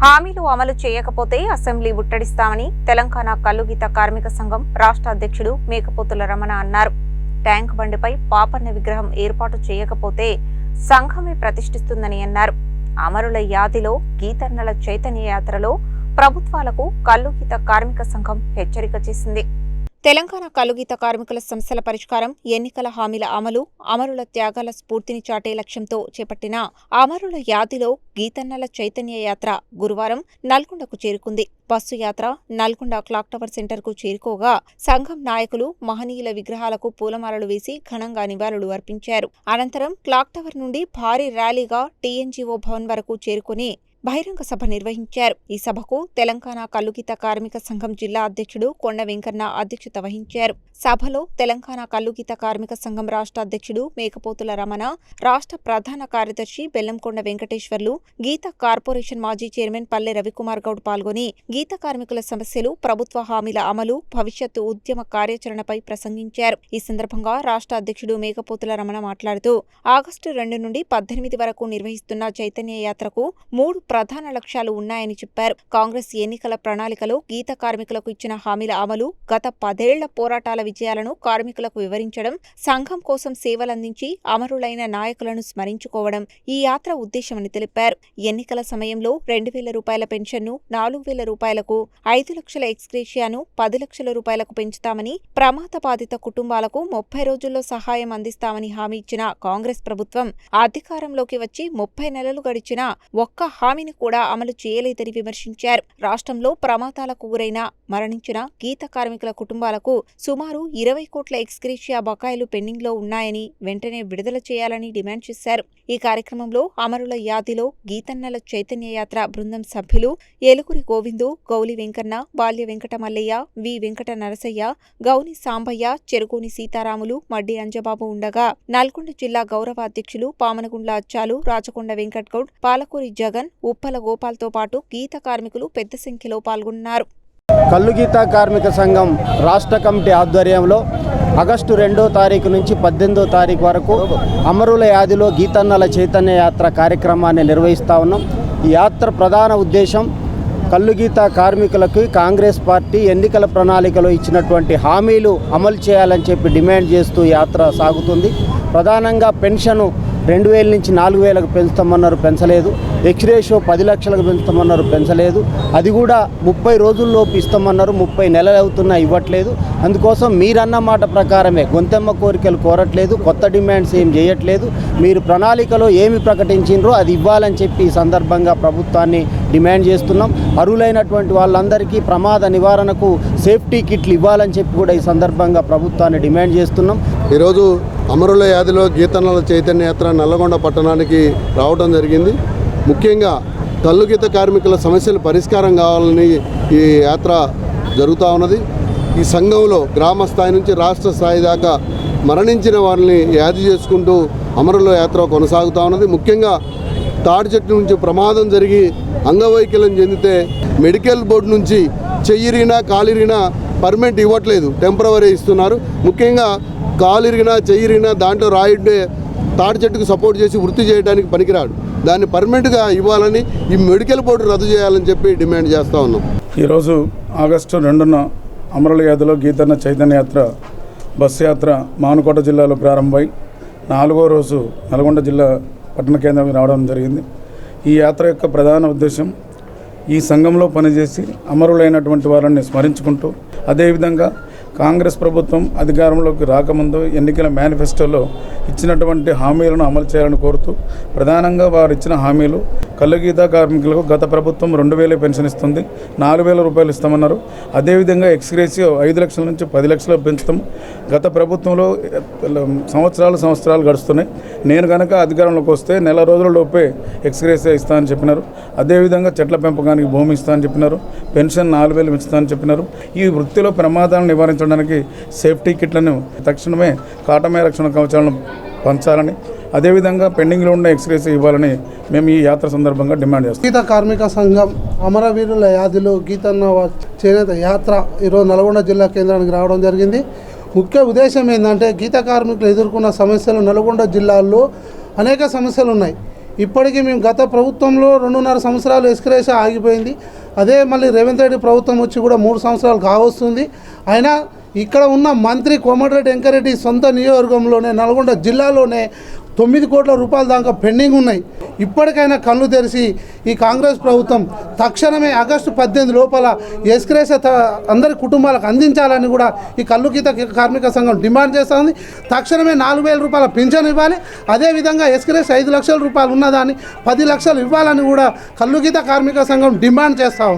హామీలు అమలు చేయకపోతే అసెంబ్లీ ముట్టడిస్తామని తెలంగాణ కల్లుగీత కార్మిక సంఘం రాష్ట్ర అధ్యక్షుడు మేకపోతుల రమణ అన్నారు. ట్యాంక్ బండిపై పాపన్న విగ్రహం ఏర్పాటు చేయకపోతే సంఘమే ప్రతిష్ఠిస్తుందని అన్నారు. అమరుల యాదిలో గీతన్నల చైతన్య యాత్రలో ప్రభుత్వాలకు కల్లుగీత కార్మిక సంఘం హెచ్చరిక చేసింది. తెలంగాణ కల్లుగీత కార్మికుల సమస్యల పరిష్కారం, ఎన్నికల హామీల అమలు, అమరుల త్యాగాల స్ఫూర్తిని చాటే లక్ష్యంతో చేపట్టిన అమరుల యాదిలో గీతన్నల చైతన్య యాత్ర గురువారం నల్గొండకు చేరుకుంది. బస్సు యాత్ర నల్గొండ క్లాక్ టవర్ సెంటర్కు చేరుకోగా సంఘం నాయకులు మహనీయుల విగ్రహాలకు పూలమాలలు వేసి ఘనంగా నివాళులు అర్పించారు. అనంతరం క్లాక్ టవర్ నుండి భారీ ర్యాలీగా టీఎన్జీఓ భవన్ వరకు చేరుకుని బహిరంగ సభ నిర్వహించారు. ఈ సభకు తెలంగాణ కల్లుగీత కార్మిక సంఘం జిల్లా అధ్యక్షుడు కొండ వెంకన్న అధ్యక్షత వహించారు. సభలో తెలంగాణ కల్లుగీత కార్మిక సంఘం రాష్ట్ర అధ్యక్షుడు మేకపోతుల రమణ, రాష్ట్ర ప్రధాన కార్యదర్శి బెల్లంకొండ వెంకటేశ్వర్లు, గీత కార్పొరేషన్ మాజీ చైర్మన్ పల్లె రవికుమార్ గౌడ్ పాల్గొని గీత కార్మికుల సమస్యలు, ప్రభుత్వ హామీల అమలు, భవిష్యత్తు ఉద్యమ కార్యాచరణపై ప్రసంగించారు. ఈ సందర్భంగా రాష్ట్ర అధ్యక్షుడు మేకపోతుల రమణ మాట్లాడుతూ ఆగస్టు 2 నుండి 18 వరకు నిర్వహిస్తున్న చైతన్య యాత్రకు 3 ప్రధాన లక్ష్యాలు ఉన్నాయని చెప్పారు. కాంగ్రెస్ ఎన్నికల ప్రణాళికలో గీత కార్మికులకు ఇచ్చిన హామీల అమలు, గత 10 ఏళ్ల పోరాటాల విజయాలను కార్మికులకు వివరించడం, సంఘం కోసం సేవలందించి అమరులైన నాయకులను స్మరించుకోవడం ఈ యాత్ర ఉద్దేశమని తెలిపారు. ఎన్నికల సమయంలో 2,000 రూపాయల పెన్షన్ను 4,000 రూపాయలకు, 5 లక్షల ఎక్స్గ్రేషియాను 10 లక్షల రూపాయలకు పెంచుతామని, ప్రమాద బాధిత కుటుంబాలకు 30 రోజుల్లో సహాయం అందిస్తామని హామీ ఇచ్చిన కాంగ్రెస్ ప్రభుత్వం అధికారంలోకి వచ్చి 30 నెలలు గడిచినా ఒక్క హామీని కూడా అమలు చేయలేదని విమర్శించారు. రాష్ట్రంలో ప్రమాదాలకు గురైన, మరణించిన గీత కార్మికుల కుటుంబాలకు సుమారు 20 కోట్ల ఎక్స్గ్రేషియా బకాయిలు పెండింగ్లో ఉన్నాయని వెంటనే విడుదల చేయాలని డిమాండ్ చేశారు. ఈ కార్యక్రమంలో అమరుల యాదిలో గీతన్నల చైతన్య యాత్ర బృందం సభ్యులు ఏలుగురి గోవిందు, గౌలి వెంకన్న, బాల్య వెంకట మల్లయ్య, వి వెంకట నరసయ్య, గౌని సాంబయ్య, చెరుగోని సీతారాములు, మడ్డి అంజబాబు ఉండగా నల్గొండ జిల్లా గౌరవ అధ్యక్షులు పామనగుండ్ల అచ్చాలు, రాచకొండ వెంకట్ గౌడ్, పాలకూరి జగన్, ఉప్పల గోపాల్తో పాటు గీత కార్మికులు పెద్ద సంఖ్యలో పాల్గొన్నారు. కల్లుగీత కార్మిక సంఘం రాష్ట్ర కమిటీ ఆధ్వర్యంలో ఆగస్టు 2వ తారీఖు నుంచి 18వ తారీఖు వరకు అమరుల యాదిలో గీతన్నల చైతన్య యాత్ర కార్యక్రమాన్ని నిర్వహిస్తూ ఉన్నాం. ఈ యాత్ర ప్రధాన ఉద్దేశం కల్లుగీత కార్మికులకు కాంగ్రెస్ పార్టీ ఎన్నికల ప్రణాళికలో ఇచ్చినటువంటి హామీలు అమలు చేయాలని చెప్పి డిమాండ్ చేస్తూ యాత్ర సాగుతుంది. ప్రధానంగా పెన్షను 2,000 నుంచి 4,000కు పెంచుతామన్నారు, పెంచలేదు. ఎక్స్రేషో 10 లక్షలకు పెంచుతామన్నారు, పెంచలేదు. అది కూడా 30 రోజుల్లోపు ఇస్తామన్నారు, 30 నెలలు అవుతున్నా ఇవ్వట్లేదు. అందుకోసం మీరన్న మాట ప్రకారమే గొంతెమ్మ కోరికలు కోరట్లేదు, కొత్త డిమాండ్స్ ఏం చేయట్లేదు. మీరు ప్రణాళికలో ఏమి ప్రకటించిండ్రో అది ఇవ్వాలని చెప్పి ఈ సందర్భంగా ప్రభుత్వాన్ని డిమాండ్ చేస్తున్నాం. అర్హులైనటువంటి వాళ్ళందరికీ ప్రమాద నివారణకు సేఫ్టీ కిట్లు ఇవ్వాలని చెప్పి కూడా ఈ సందర్భంగా ప్రభుత్వాన్ని డిమాండ్ చేస్తున్నాం. ఈరోజు అమరుల యాదిలో గీతన్నల చైతన్య యాత్ర నల్లగొండ పట్టణానికి రావడం జరిగింది. ముఖ్యంగా కల్లుగీత కార్మికుల సమస్యలు పరిష్కారం కావాలని ఈ యాత్ర జరుగుతూ ఉన్నది. ఈ సంఘంలో గ్రామ స్థాయి నుంచి రాష్ట్ర స్థాయి దాకా మరణించిన వారిని యాది చేసుకుంటూ అమరుల యాత్ర కొనసాగుతూ ఉన్నది. ముఖ్యంగా తాడి చెట్టు నుంచి ప్రమాదం జరిగి అంగవైకల్యం చెందితే మెడికల్ బోర్డు నుంచి చెయ్యిరిగినా కాలిరిగినా పర్మనెంట్ ఇవ్వట్లేదు, టెంపరవరీ ఇస్తున్నారు. ముఖ్యంగా కాలిరిగినా చెయ్యిరిగినా దాంట్లో రాయుడే తాడి చెట్టుకు సపోర్ట్ చేసి వృత్తి చేయడానికి పనికిరాడు, దాన్ని పర్మనెంట్గా ఇవ్వాలని ఈ మెడికల్ బోర్డు రద్దు చేయాలని చెప్పి డిమాండ్ చేస్తూ ఉన్నాం. ఈరోజు ఆగస్టు 2న అమరుల యాదిలో గీతన్న చైతన్య యాత్ర బస్సు యాత్ర మానుకోట జిల్లాలో ప్రారంభమై 4వ రోజు నల్గొండ జిల్లా పట్టణ కేంద్రం రావడం జరిగింది. ఈ యాత్ర యొక్క ప్రధాన ఉద్దేశం ఈ సంఘంలో పనిచేసి అమరులైనటువంటి వారిని స్మరించుకుంటూ, అదేవిధంగా కాంగ్రెస్ ప్రభుత్వం అధికారంలోకి రాకముందు ఎన్నికల మేనిఫెస్టోలో ఇచ్చినటువంటి హామీలను అమలు చేయాలని కోరుతూ, ప్రధానంగా వారు ఇచ్చిన హామీలు కల్లుగీత కార్మికులకు గత ప్రభుత్వం 2,000 పెన్షన్ ఇస్తుంది, 4,000 రూపాయలు ఇస్తామన్నారు. అదేవిధంగా ఎక్స్గ్రేషియో 5 లక్షల నుంచి 10 లక్షలు పెంచుతాం. గత ప్రభుత్వంలో సంవత్సరాలు గడుస్తున్నాయి. నేను కనుక అధికారంలోకి వస్తే నెల రోజుల లోపే ఎక్స్గ్రేషియో ఇస్తానని చెప్పినారు. అదేవిధంగా చెట్ల పెంపకానికి భూమి ఇస్తానని చెప్పినారు. పెన్షన్ 4,000 పెంచుతానని చెప్పినారు. ఈ వృత్తిలో ప్రమాదాలను నివారించడానికి సేఫ్టీ కిట్లను తక్షణమే కాటమే రక్షణ కవచాలను పంచాలని, అదేవిధంగా పెండింగ్లో ఉన్న ఎక్స్గ్రేషియో ఇవ్వాలని మేము ఈ యాత్ర సందర్భంగా డిమాండ్ చేస్తాం. గీత కార్మిక సంఘం అమరవీరుల యాదిలో గీతన్న చేనేత యాత్ర ఈరోజు నల్గొండ జిల్లా కేంద్రానికి రావడం జరిగింది. ముఖ్య ఉద్దేశం ఏంటంటే గీత కార్మికులు ఎదుర్కొన్న సమస్యలు నల్గొండ జిల్లాలో అనేక సమస్యలు ఉన్నాయి. ఇప్పటికీ మేము గత ప్రభుత్వంలో 2.5 సంవత్సరాలు ఎస్క్రేష ఆగిపోయింది. అదే మళ్ళీ రేవంత్ రెడ్డి ప్రభుత్వం వచ్చి కూడా 3 సంవత్సరాలు కావస్తుంది. అయినా ఇక్కడ ఉన్న మంత్రి కోమటిరెడ్డి వెంకరెడ్డి సొంత నియోజకవర్గంలోనే నల్గొండ జిల్లాలోనే 9 కోట్ల రూపాయల దాకా పెండింగ్ ఉన్నాయి. ఇప్పటికైనా కళ్ళు తెరిచి ఈ కాంగ్రెస్ ప్రభుత్వం తక్షణమే ఆగస్టు 18 లోపల ఎస్క్రేష అందరి కుటుంబాలకు అందించాలని కూడా ఈ కల్లుగీత కార్మిక సంఘం డిమాండ్ చేస్తుంది. తక్షణమే 4,000 రూపాయల పింఛన్ ఇవ్వాలి. అదేవిధంగా ఎస్క్రేష 5 లక్షల రూపాయలు ఉన్నదాన్ని 10 లక్షలు ఇవ్వాలని కూడా కల్లుగీత కార్మిక సంఘం డిమాండ్ చేస్తూ ఉంది.